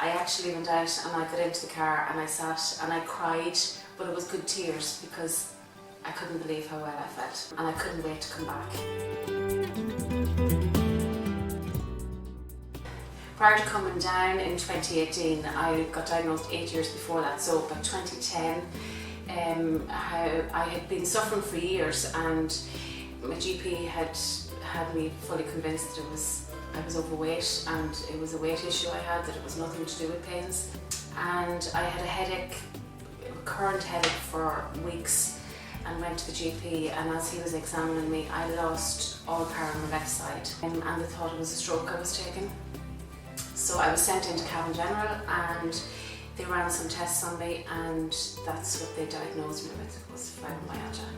I actually went out and I got into the car and I sat and I cried, but it was good tears because I couldn't believe how well I felt and I couldn't wait to come back. Prior to coming down in 2018, I got diagnosed 8 years before that, so by 2010 I had been suffering for years, and my GP had me fully convinced that I was overweight and it was a weight issue I had, that it was nothing to do with pains. And I had a headache, a recurrent headache for weeks, and went to the GP, and as he was examining me I lost all power on my left side, and they thought it was a stroke I was taking. So I was sent into Cavan General and they ran some tests on me, and that's what they diagnosed me with, was fibromyalgia.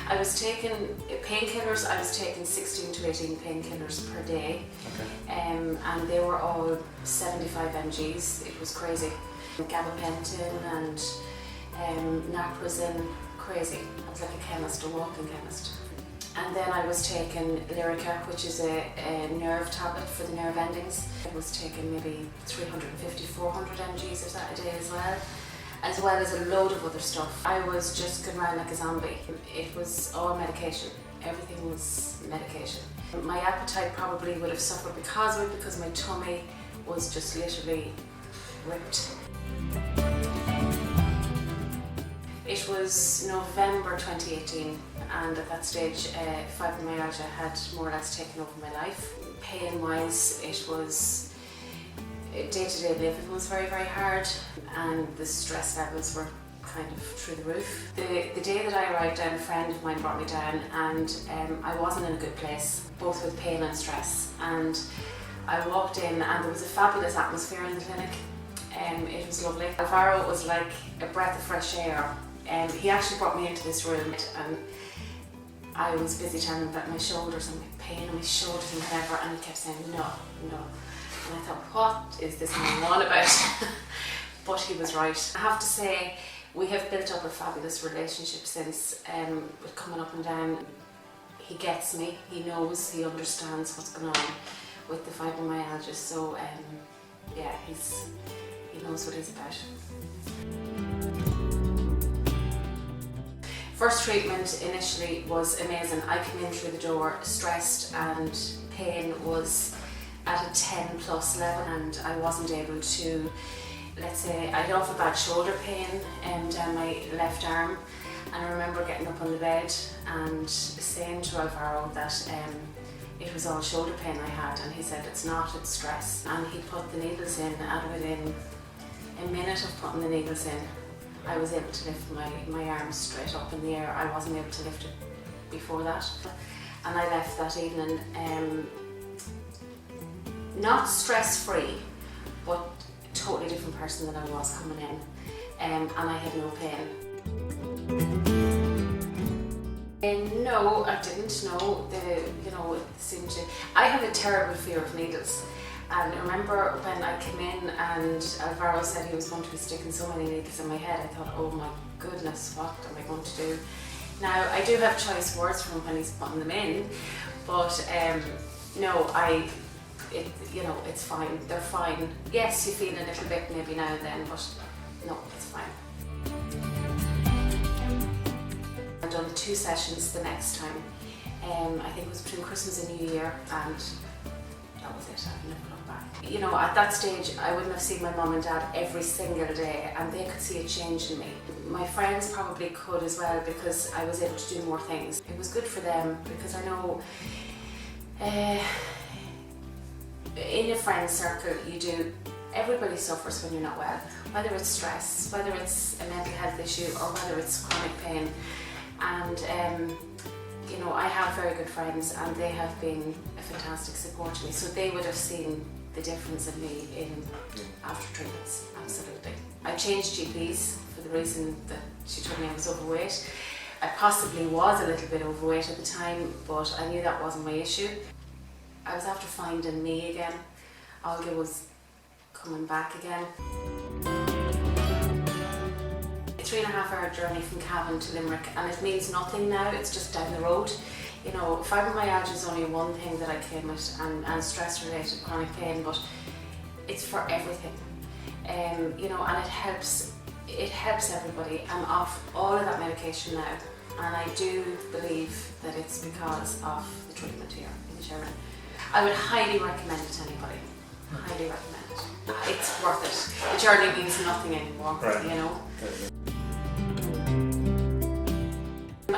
I was taking painkillers. I was taking 16 to 18 painkillers per day, and they were all 75 mgs. It was crazy. Gabapentin and naproxen, crazy. I was like a chemist, a walking chemist. And then I was taking Lyrica, which is a nerve tablet for the nerve endings. I was taking maybe 350, 400 mgs of that a day as well as a load of other stuff. I was just going around like a zombie. It was all medication. Everything was medication. My appetite probably would have suffered because of it, because my tummy was just literally ripped. It was November 2018, and at that stage fibromyalgia had more or less taken over my life. Pain-wise, it was day-to-day living was very, very hard, and the stress levels were kind of through the roof. The day that I arrived down, a friend of mine brought me down, and I wasn't in a good place, both with pain and stress. And I walked in and there was a fabulous atmosphere in the clinic. It was lovely. Alvaro was like a breath of fresh air. He actually brought me into this room, and I was busy telling him about my shoulders and my pain in my shoulders and whatever, and he kept saying no, no. And I thought, what is this man on about? But he was right. I have to say, we have built up a fabulous relationship since, with coming up and down. He gets me, he knows, he understands what's going on with the fibromyalgia, so yeah, he knows what he's about. First treatment initially was amazing. I came in through the door stressed, and pain was at a 10 plus level, and I wasn't able to, let's say, I had awful bad shoulder pain down my left arm, and I remember getting up on the bed and saying to Alvaro that it was all shoulder pain I had, and he said it's not, it's stress. And he put the needles in, and within a minute of putting the needles in, I was able to lift my arms straight up in the air. I wasn't able to lift it before that. And I left that evening not stress-free, but a totally different person than I was coming in, and I had no pain. No, I didn't. No, it seemed to. I have a terrible fear of needles. And I remember when I came in and Alvaro said he was going to be sticking so many needles in my head, I thought, oh my goodness, what am I going to do? Now, I do have choice words from when he's putting them in, but no, it's fine, they're fine. Yes, you feel a little bit maybe now and then, but no, it's fine. I've done 2 sessions the next time. I think it was between Christmas and New Year, and that was it. I've never looked back. At that stage, I wouldn't have seen my mum and dad every single day, and they could see a change in me. My friends probably could as well, because I was able to do more things. It was good for them, because I know in a friend circle everybody suffers when you're not well, whether it's stress, whether it's a mental health issue, or whether it's chronic pain. And I have very good friends, and they have been a fantastic support to me, so they would have seen the difference in me after treatments, absolutely. I changed GPs for the reason that she told me I was overweight. I possibly was a little bit overweight at the time, but I knew that wasn't my issue. I was after finding me again. Olga was coming back again. A 3.5-hour journey from Cavan to Limerick, and it means nothing now, it's just down the road. You know, fibromyalgia is only one thing that I claim it, and stress-related chronic pain, but it's for everything. You know, and it helps everybody. I'm off all of that medication now, and I do believe that it's because of the treatment here in Sharon. I would highly recommend it to anybody. Highly recommend it. It's worth it. The journey means nothing anymore, Right. You know.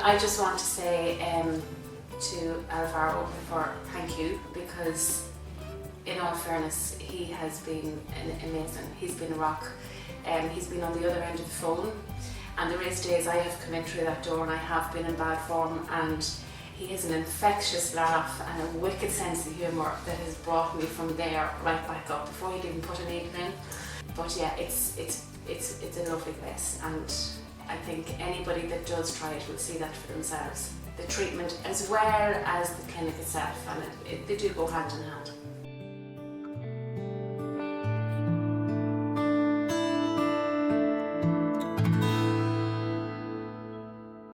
I just want to say to Alvaro before, thank you, because in all fairness, he has been amazing. He's been a rock. He's been on the other end of the phone, and there is days I have come in through that door and I have been in bad form, and he has an infectious laugh and a wicked sense of humour that has brought me from there right back up before he'd even put a needle in. But yeah, it's a lovely place, and I think anybody that does try it will see that for themselves. The treatment as well as the clinic itself, and they do go hand in hand.